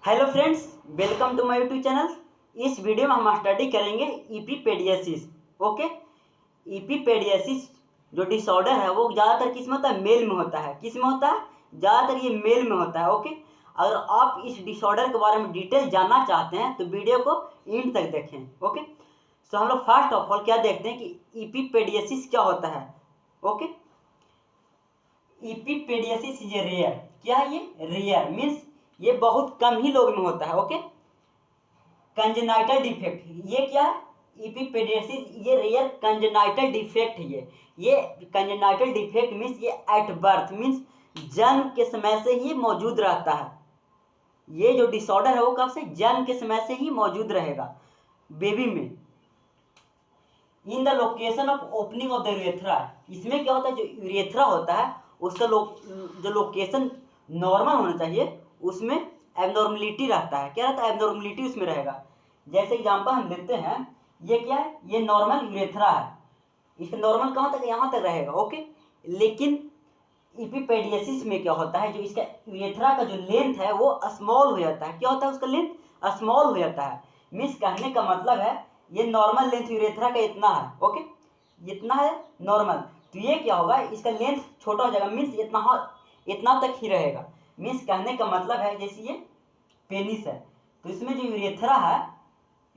Hello friends, welcome to my YouTube channel. इस video में हम स्टडी करेंगे ईपीपेडियासिस। ओके, ईपीपेडियासिस जो डिसऑर्डर है वो ज़्यादातर किस में होता है? मेल में होता है। किस में होता है? ज़्यादातर ये मेल में होता है। ओके, अगर आप इस डिसऑर्डर के बारे में डिटेल जानना चाहते हैं तो वीडियो को एंड तक देखें। ओके, तो हम लोग फर्स्ट ऑफ ऑल क्या देखते हैं कि ईपीपेडियासिस क्या होता है। Okay, epispadias is rare. क्या है ये? रेयर मीन्स ये बहुत कम ही लोग में होता है। ओके, कंजेनाइटल डिफेक्ट ये क्या है? ईपीपेडियासिस ये रेयर कंजेनाइटल डिफेक्ट है। ये कंजेनाइटल डिफेक्ट मीन्स ये एट बर्थ मीन्स जन्म के समय से ही मौजूद रहता है। ये जो डिसऑर्डर है वो कब से? जन्म के समय से ही मौजूद रहेगा बेबी में। In the location of opening of the urethra, इसमें क्या होता है? जो यूरेथ्रा होता है उसका जो लोकेशन नॉर्मल होना चाहिए उसमें एबनॉर्मलिटी रहता है। क्या रहता है? एबनॉर्मलिटी उसमें रहेगा। जैसे एग्जांपल हम लेते हैं, ये क्या है? ये नॉर्मल यूरेथ्रा है। इसका नॉर्मल कहाँ तक? यहाँ तक रहेगा। ओके, लेकिन ईपीपेडियासिस में क्या होता है? जो इसका यूरेथ्रा का जो लेंथ है वो स्मॉल हो जाता है। क्या होता है? उसका लेंथ स्मॉल हो जाता है। मीन्स कहने का मतलब है ये नॉर्मल लेंथ यूरेथ्रा का इतना है। ओके, इतना है नॉर्मल, तो ये क्या होगा? इसका लेंथ छोटा हो जाएगा। मीन्स इतना तक ही रहेगा। मीन्स कहने का मतलब है जैसे ये पेनिस है तो इसमें जो यूरेथ्रा है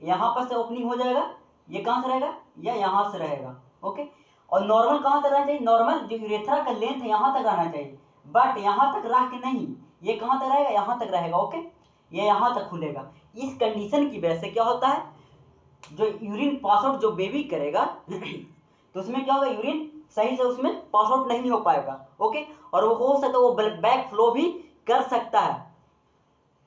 यहाँ पर से ओपनिंग हो जाएगा। ये कहाँ से रहेगा? या यहाँ से रहेगा। ओके, और नॉर्मल कहाँ तक रहना चाहिए? नॉर्मल जो यूरेथ्रा का लेंथ है यहाँ तक रहना चाहिए, बट यहाँ तक रह के नहीं, ये कहाँ तक रहेगा? यहाँ तक रहेगा। ओके, ये यहाँ तक खुलेगा। इस कंडीशन की वजह से क्या होता है? जो यूरिन पास आउट जो बेबी करेगा तो उसमें क्या होगा? यूरिन सही से उसमें पास आउट नहीं हो पाएगा। ओके, और वो हो सकता है वो बैक फ्लो भी कर सकता है।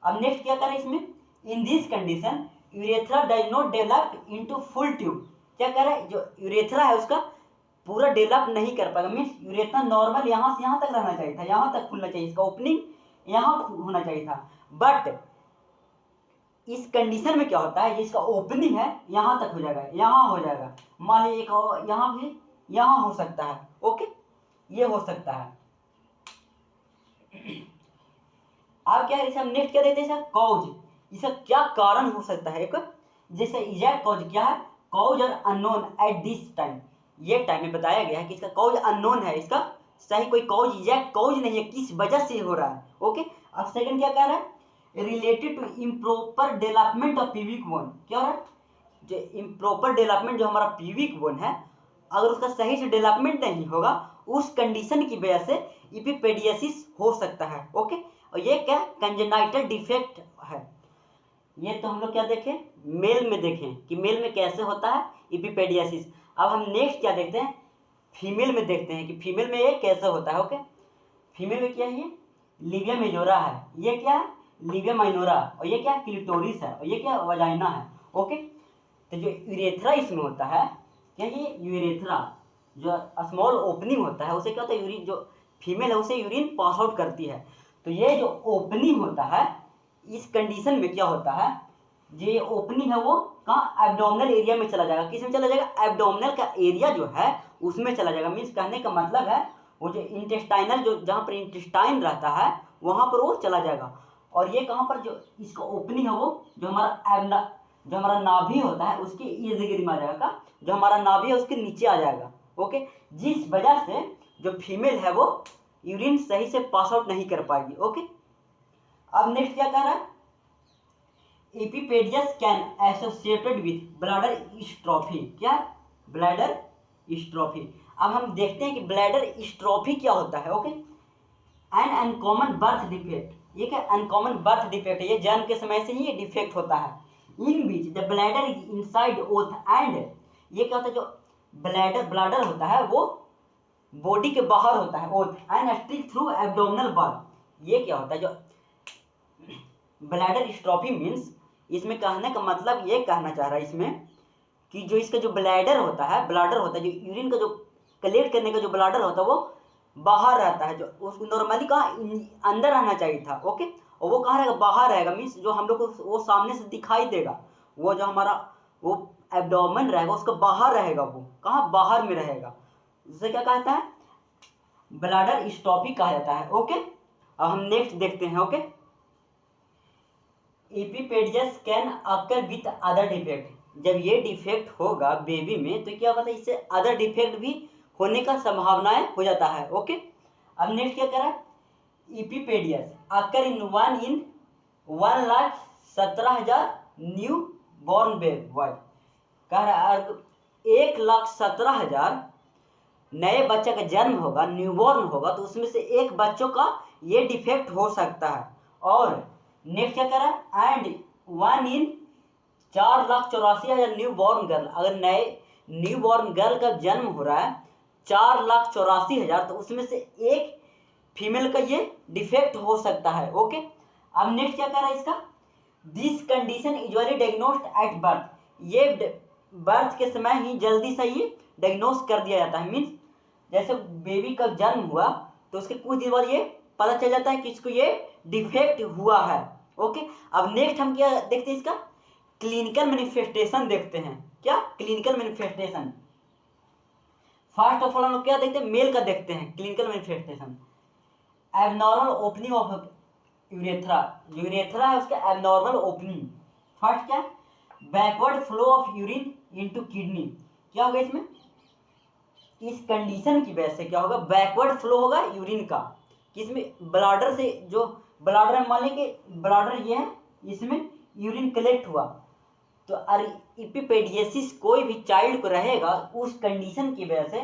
अब नेक्स्ट क्या करें इसमें? In this condition urethra does not develop into full tube. क्या कर रहा है? जो यूरेथ्रा है उसका पूरा डेवलप नहीं कर पाएगा। मीन्स यूरेथ्रा नॉर्मल यहाँ से यहाँ तक रहना चाहिए था, यहाँ तक खुलना चाहिए, इसका ओपनिंग यहाँ होना चाहिए था। बट इस कंडीशन में क्या होता है? इसका ओपनिंग है यहाँ तक हो जाएगा, यहाँ हो जाएगा। मान लीजिए एक यहाँ भी यहाँ हो सकता है। ओके, ये हो सकता है। अब क्या है? इसे हम नेक्स्ट क्या देते हैं? इसका कॉज, इसका क्या कारण हो सकता है? एक जैसे एग्जैक्ट कॉज क्या है? Cause are unknown at this time. ये टाइम में बताया गया है कि इसका कॉज अननोन है। इसका सही कोई कॉज एग्जैक्ट कॉज नहीं है, किस वजह से हो रहा है। ओके, अब सेकंड क्या कह रहा है? Related to improper development of pelvic bone. क्या हो रहा है? जो इम्प्रॉपर डेवलपमेंट जो हमारा पीविक बोन है अगर उसका सही से डेवलपमेंट नहीं होगा उस कंडीशन की वजह से ईपीपेडियासिस हो सकता है। ओके, और ये क्या? कंजेनाइटल डिफेक्ट है। ये तो हम लोग क्या देखें? मेल में देखें कि मेल में कैसे होता है ईपीपेडियासिस। अब हम नेक्स्ट क्या देखते हैं? फीमेल में देखते हैं कि फीमेल में ये कैसे होता है। ओके, फीमेल में क्या है? ये लिविया मेजोरा है। ये क्या है? Livia minora. और ये क्या? क्लिटोरिस है। और ये क्या? वजाइना है। ओके, तो जो यूरेथ्रा इसमें होता है, क्या ये यूरेथ्रा जो स्मॉल ओपनिंग होता है उसे क्या होता है? यूरिन जो फीमेल है उसे यूरिन पास आउट करती है। तो ये जो ओपनिंग होता है इस कंडीशन में क्या होता है? जो ये ओपनिंग है वो कहाँ? एब्डोमिनल एरिया में चला जाएगा। किस में चला जाएगा? एब्डोमिनल का एरिया जो है उसमें चला जाएगा। मीन्स कहने का मतलब है वो जो इंटेस्टाइनल जो जहाँ पर इंटेस्टाइन रहता है वहाँ पर वो चला जाएगा। और ये कहाँ पर जो इसका ओपनिंग है वो जो हमारा नाभि होता है उसके इर्द गिर्द में आ जाएगा। जो हमारा नाभि है उसके नीचे आ जाएगा। ओके, जिस वजह से जो फीमेल है वो यूरिन सही से पास आउट नहीं कर पाएगी। ओके, अब नेक्स्ट क्या कह रहा है? ईपीपेडियास कैन एसोसिएटेड विथ ब्लैडर स्ट्रोफी। क्या? ब्लैडर स्ट्रोफी। अब हम देखते हैं कि ब्लैडर स्ट्रोफी क्या होता है। Okay, an uncommon birth defect. ये क्या? अनकॉमन बर्थ डिफेक्ट है। ये जन्म के समय से ही ये डिफेक्ट होता है। In which the bladder is inside out and ये क्या होता है? जो ब्लैडर होता है वो बॉडी के बाहर होता है। Oath and streak through abdominal wall. ये क्या होता है? जो ब्लैडर स्ट्रोफी मीन्स इसमें कहने का मतलब ये कहना चाह रहा है इसमें कि जो इसका जो ब्लैडर होता है जो यूरिन का जो कलेक्ट करने का जो ब्लैडर होता है वो बाहर रहता है। जो उसको नॉर्मली कहाँ अंदर रहना चाहिए था। ओके, और वो कहाँ रहेगा? बाहर रहेगा। मीन्स जो हम लोग को वो सामने से दिखाई देगा वो जो हमारा वो एब्डोमेन रहेगा उसका बाहर रहेगा। वो कहाँ? बाहर में रहेगा। जिसे क्या कहता है? ब्लैडर स्टॉपी कहा जाता है। ओके, अब हम नेक्स्ट देखते हैं। Okay, epispadias is the condition of the urine pass out from the urethra. क्या? Epispadias is the condition of the urine pass out from the urethra. Epispadias can occur with other defect, जब ये defect होगा baby में तो क्या होता है, इससे अदर डिफेक्ट भी होने का संभावनाएं हो जाता है। ओके, अब नेक्स्ट क्या करा, इपीपेडियस अकर इन 1,17,000 न्यू बॉर्न बॉय, कह रहा है 1,17,000 नए बच्चे का जन्म होगा, न्यूबॉर्न होगा, तो उसमें से एक बच्चों का ये डिफेक्ट हो सकता है। और नेक्स्ट क्या करा, and 1 in 4,84,000 new born girl, अगर नए न्यू बॉर्न गर्ल का जन्म हो रहा है 4,84,000, तो उसमें से एक फीमेल का ये डिफेक्ट हो सकता है। ओके, अब नेक्स्ट क्या कर रहा है इसका, this condition usually diagnosed at birth, ये बर्थ के समय ही जल्दी से ही डायग्नोस कर दिया जाता है। मीन्स जैसे बेबी का जन्म हुआ तो उसके कुछ दिन बाद ये पता चल जाता है कि इसको ये डिफेक्ट हुआ है। ओके, अब नेक्स्ट हम क्या देखते हैं, इसका क्लिनिकल मैनिफेस्टेशन देखते हैं। क्या clinical manifestation, first of all हम लोग क्या देखते हैं, मेल का देखते हैं clinical manifestation. Abnormal opening of urethra, जो यूरेथ्रा है उसका एबनॉर्मल ओपनिंग। फर्स्ट क्या, backward flow of urine into kidney, क्या होगा इसमें, इस कंडीशन की वजह से क्या होगा, बैकवर्ड फ्लो होगा यूरिन का, किसमें, ब्लाडर से, जो ब्लाडर मान लें कि ब्लाडर ये है, इसमें यूरिन कलेक्ट हुआ, तो इपीपेडियसिस कोई भी चाइल्ड को रहेगा उस कंडीशन की वजह से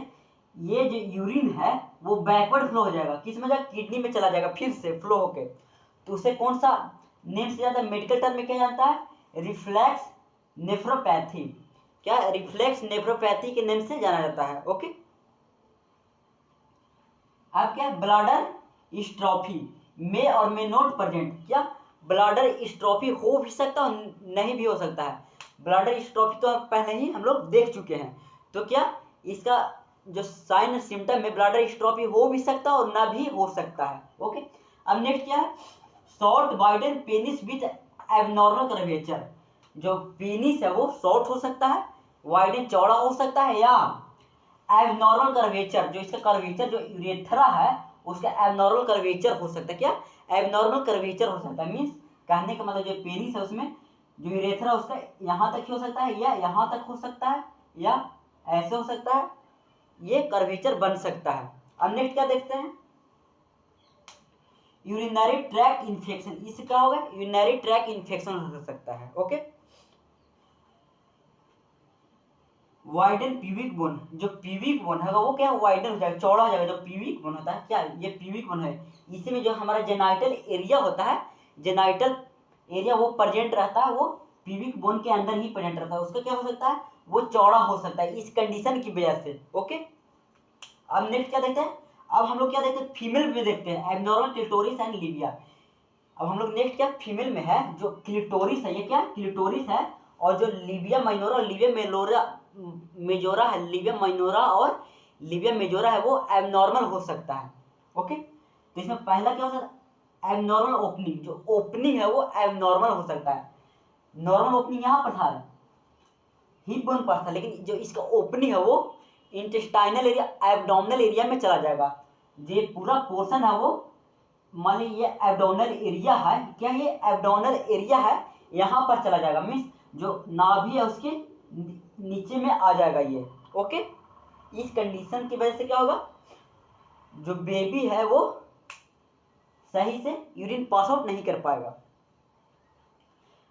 ये जो यूरिन है वो बैकवर्ड फ्लो हो जाएगा, किस में जाएगा, किडनी में चला जाएगा फिर से फ्लो होके, तो उसे कौन सा नेम से जाता है, मेडिकल टर्म में क्या जानता है, रिफ्लेक्स नेफ्रोपैथी, क्या रिफ्लेक्स नेफ्रोपैथी के नेम से जाना जाता है। ओके, अब क्या है, ब्लाडर स्ट्रॉफी में और मे नॉट प्रेजेंट, क्या ब्लाडर स्ट्रॉफी हो भी सकता है और नहीं भी हो सकता है। ब्लाडर स्ट्रॉफी तो पहले ही हम लोग देख चुके हैं, तो क्या इसका जो साइन सिम्टम में ब्लाडर स्ट्रॉफी हो भी सकता है और ना भी हो सकता है। ओके, अब नेक्स्ट क्या है, short widen penis with abnormal curvature, जो पेनिस है वो शॉर्ट हो सकता है, वाइडन चौड़ा हो सकता है, या एबनॉर्मल कर्वेचर, जो इसका कर्वेचर जो यूरेथ्रा है उसका एबनॉर्मल कर्वेचर हो सकता है। क्या एबनॉर्मल कर्वेचर हो सकता है, मीन्स कहने का मतलब जो पेनिस है उसमें जो यूरेथ्रा उसका यहाँ तक हो सकता है, या यहाँ तक हो सकता है, या ऐसे हो सकता है, ये कर्वेचर बन सकता है। अब नेक्स्ट क्या देखते हैं, यूरिनरी ट्रैक्ट इन्फेक्शन, इससे क्या होगा, यूरिनरी ट्रैक्ट इन्फेक्शन हो सकता है। ओके, वाइडन प्यूबिक बोन, जो प्यूबिक बोन है वो क्या वाइडन हो जाएगा, चौड़ा हो जाएगा, जो प्यूबिक बोन होता है, क्या ये प्यूबिक बोन है, इसी में जो हमारा जेनाइटल एरिया होता है, जेनाइटल एरिया वो प्रेजेंट रहता है, वो प्यूबिक बोन के अंदर ही प्रेजेंट रहता है, उसका क्या हो सकता है, वो चौड़ा हो सकता है इस कंडीशन की वजह से। ओके, अब नेक्स्ट क्या देखते हैं, अब हम लोग क्या देखते हैं, फीमेल में देखते हैं, एबनॉर्मल क्लिटोरिस एंड लिबिया। अब हम लोग नेक्स्ट क्या फीमेल में है, जो क्लिटोरिस है, ये क्या क्लिटोरिस है, और जो लिबिया माइनोरा, लिबिया मेलोरा मेजोरा है, लिबिया माइनोरा और लिबिया मेजोरा है वो एबनॉर्मल हो सकता है। ओके, तो इसमें पहला क्या हो सकता है, एबनॉर्मल ओपनिंग, जो ओपनिंग है वो एबनॉर्मल हो सकता है। नॉर्मल ओपनिंग यहाँ पर था, हिप बोन पर था, लेकिन जो इसका ओपनिंग है वो इंटेस्टाइनल एरिया, एब्डोमिनल एरिया में चला जाएगा। ये पूरा पोर्शन है वो, मान लीजिए ये एब्डोमिनल एरिया है, क्या ये एब्डोमिनल एरिया है, यहाँ पर चला जाएगा, मीन्स जो नाभि है उसके नीचे में आ जाएगा ये। ओके, इस कंडीशन की वजह से क्या होगा, जो बेबी है वो सही से यूरिन पास आउट नहीं कर पाएगा।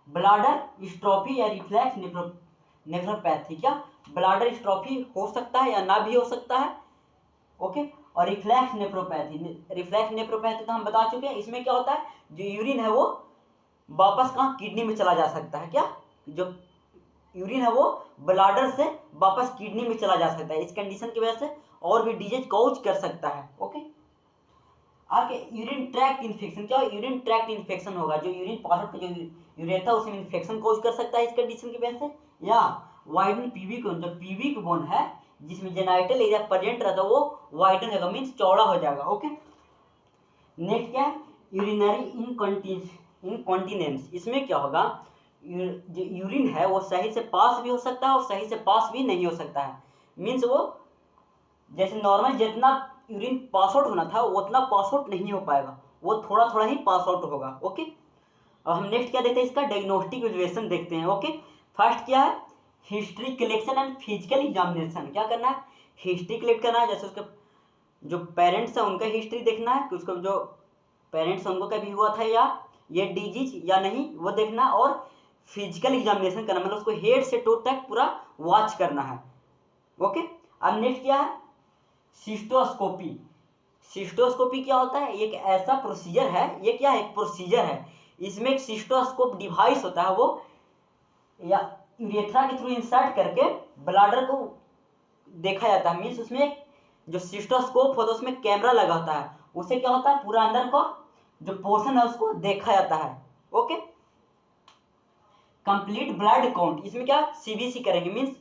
ब्लाडर स्ट्रोफी या रिफ्लेक्स नेफ्रोपैथी, क्या ब्लाडर स्ट्रोफी हो सकता है या ना भी हो सकता है। ओके, और रिफ्लेक्स नेफ्रोपैथी, रिफ्लेक्स नेफ्रोपैथी तो हम बता चुके हैं, इसमें क्या होता है, जो यूरिन है वो वापस कहाँ किडनी में चला जा सकता है, क्या जो यूरिन है वो ब्लाडर से वापस किडनी में चला जा सकता है, इस कंडीशन की वजह से और भी डिजीज कॉज कर सकता है। ओके, आगे यूरिन ट्रैक्ट इन्फेक्शन, क्या यूरिन ट्रैक्ट इन्फेक्शन होगा, जो यूरिन पास आउट जो यूरेथा उसमें इन्फेक्शन कॉज कर सकता है इस कंडीशन की वजह से, या वाइडन प्यूबिक बोन, जो प्यूबिक बोन है जिसमें जेनाइटल एरिया प्रेजेंट रहता है वो वाइडन होगा, मीन्स चौड़ा हो जाएगा। ओके, नेक्स्ट क्या है, यूरिनरी इनकॉन्टिनेंस, इसमें क्या होगा, जो यूरिन है वो सही से पास भी हो सकता है और सही से पास भी नहीं हो सकता है, मीन्स वो जैसे नॉर्मल जितना यूरिन पास आउट होना था उतना पास आउट नहीं हो पाएगा, वो थोड़ा थोड़ा ही पास आउट होगा। ओके, अब हम नेक्स्ट क्या देखते हैं, इसका डायग्नोस्टिक इवैल्यूएशन देखते हैं। ओके, फर्स्ट क्या है, history collection and physical examination. क्या करना है, हिस्ट्री कलेक्ट करना है, जैसे उसके जो पेरेंट्स हैं उनका हिस्ट्री देखना है कि उसको जो पेरेंट्स उनको कभी हुआ था या ये डिजीज या नहीं वो देखना, और फिजिकल एग्जामिनेशन करना, मतलब उसको हेड से टो तक पूरा वॉच करना है। ओके, अब नेक्स्ट क्या है, सिस्टोस्कोपी। सिस्टोस्कोपी क्या होता है, एक ऐसा प्रोसीजर है, ये क्या है, एक प्रोसीजर है, इसमें एक सिस्टोस्कोप डिवाइस होता है, वो या यूरेथ्रा के थ्रू इंसर्ट करके ब्लाडर को देखा जाता है। मीन्स उसमें जो सिस्टोस्कोप होता है उसमें कैमरा लगा होता है, उससे क्या होता है, पूरा अंदर को जो पोर्शन है उसको देखा जाता है। ओके, कंप्लीट ब्लड काउंट, इसमें क्या सीबीसी करेंगे, मीन्स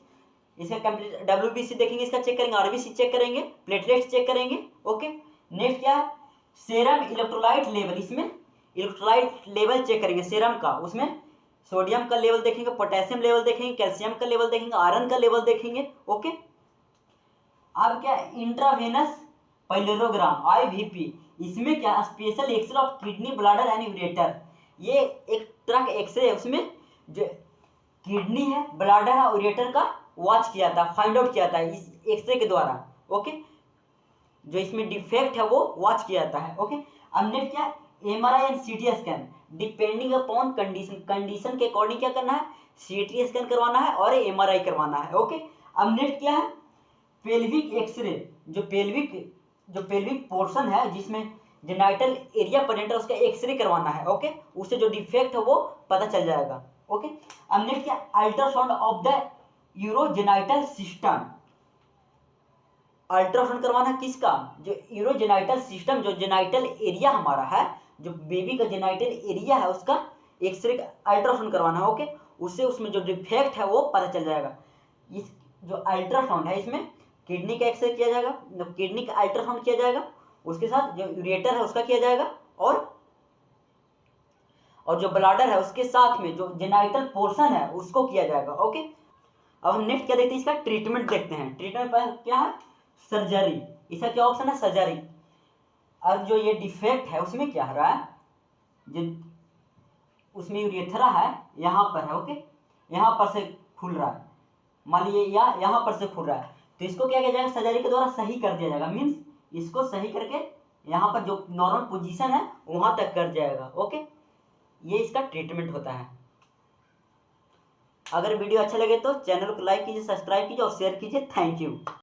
इसका कंप्लीट डब्ल्यूबीसी देखेंगे, इसका चेक करेंगे, आरबीसी चेक करेंगे, प्लेटलेट्स चेक करेंगे। ओके, नेक्स्ट क्या है, सेरम इलेक्ट्रोलाइट लेवल, इसमें इलेक्ट्रोलाइट लेवल चेक करेंगे सेरम का, उसमें सोडियम का लेवल देखेंगे, पोटेशियम लेवल देखेंगे, कैल्शियम का लेवल देखेंगे, आयरन का लेवल देखेंगे। ओके, अब क्या, इंट्रावेनस पाइलोरोग्राम आईवीपी, इसमें क्या special x ray of kidney bladder and ureter, ये एक तरह का एक्सरे है, उसमें जो किडनी है, ब्लैडर है, यूरेटर का वॉच किया था, फाइंड आउट किया था इस एक्सरे के द्वारा। ओके, जो इसमें डिफेक्ट है वो वॉच किया जाता है। ओके, अब नेक्स्ट क्या, MRI and CT scan, depending upon condition, condition के अकॉर्डिंग क्या करना है, सीटी स्कैन करवाना है और एमआरआई करवाना है। ओके, अब नेक्स्ट क्या है, पेल्विक एक्सरे, जो पेल्विक पोर्शन है जिसमें जेनाइटल एरिया प्रेजेंट है उसका एक्सरे करवाना है। ओके, उससे जो डिफेक्ट है वो पता चल जाएगा। ओके, अब नेक्स्ट क्या, ultrasound of the urogenital system, ultrasound करवाना किसका, जो यूरोजेनाइटल सिस्टम, जो जेनाइटल एरिया हमारा है, जो बेबी का जेनाइटल एरिया है उसका एक्सरे अल्ट्रासाउंड करवाना है। ओके, उससे उसमें जो डिफेक्ट है वो पता चल जाएगा। इस जो अल्ट्रासाउंड है इसमें किडनी का एक्सरे किया जाएगा, किडनी का अल्ट्रासाउंड किया जाएगा, उसके साथ जो यूरेटर है उसका किया जाएगा, और जो ब्लाडर है उसके साथ में जो जेनाइटल पोर्शन है उसको किया जाएगा। ओके, अब हम नेक्स्ट क्या देखते हैं, इसका ट्रीटमेंट देखते हैं। ट्रीटमेंट पर क्या है, सर्जरी, इसका क्या ऑप्शन है, सर्जरी। अब जो ये डिफेक्ट है उसमें क्या हो रहा है, जो उसमें यूरेथ्रा है यहाँ पर है, ओके, यहाँ पर से खुल रहा है, मान लीजिए या यहाँ पर से खुल रहा है, तो इसको क्या किया जाएगा, सर्जरी के द्वारा सही कर दिया जाएगा। मीन्स इसको सही करके यहाँ पर जो नॉर्मल पोजीशन है वहाँ तक कर जाएगा। ओके, ये इसका ट्रीटमेंट होता है। अगर वीडियो अच्छा लगे तो चैनल को लाइक कीजिए, सब्सक्राइब कीजिए और शेयर कीजिए। Thank you.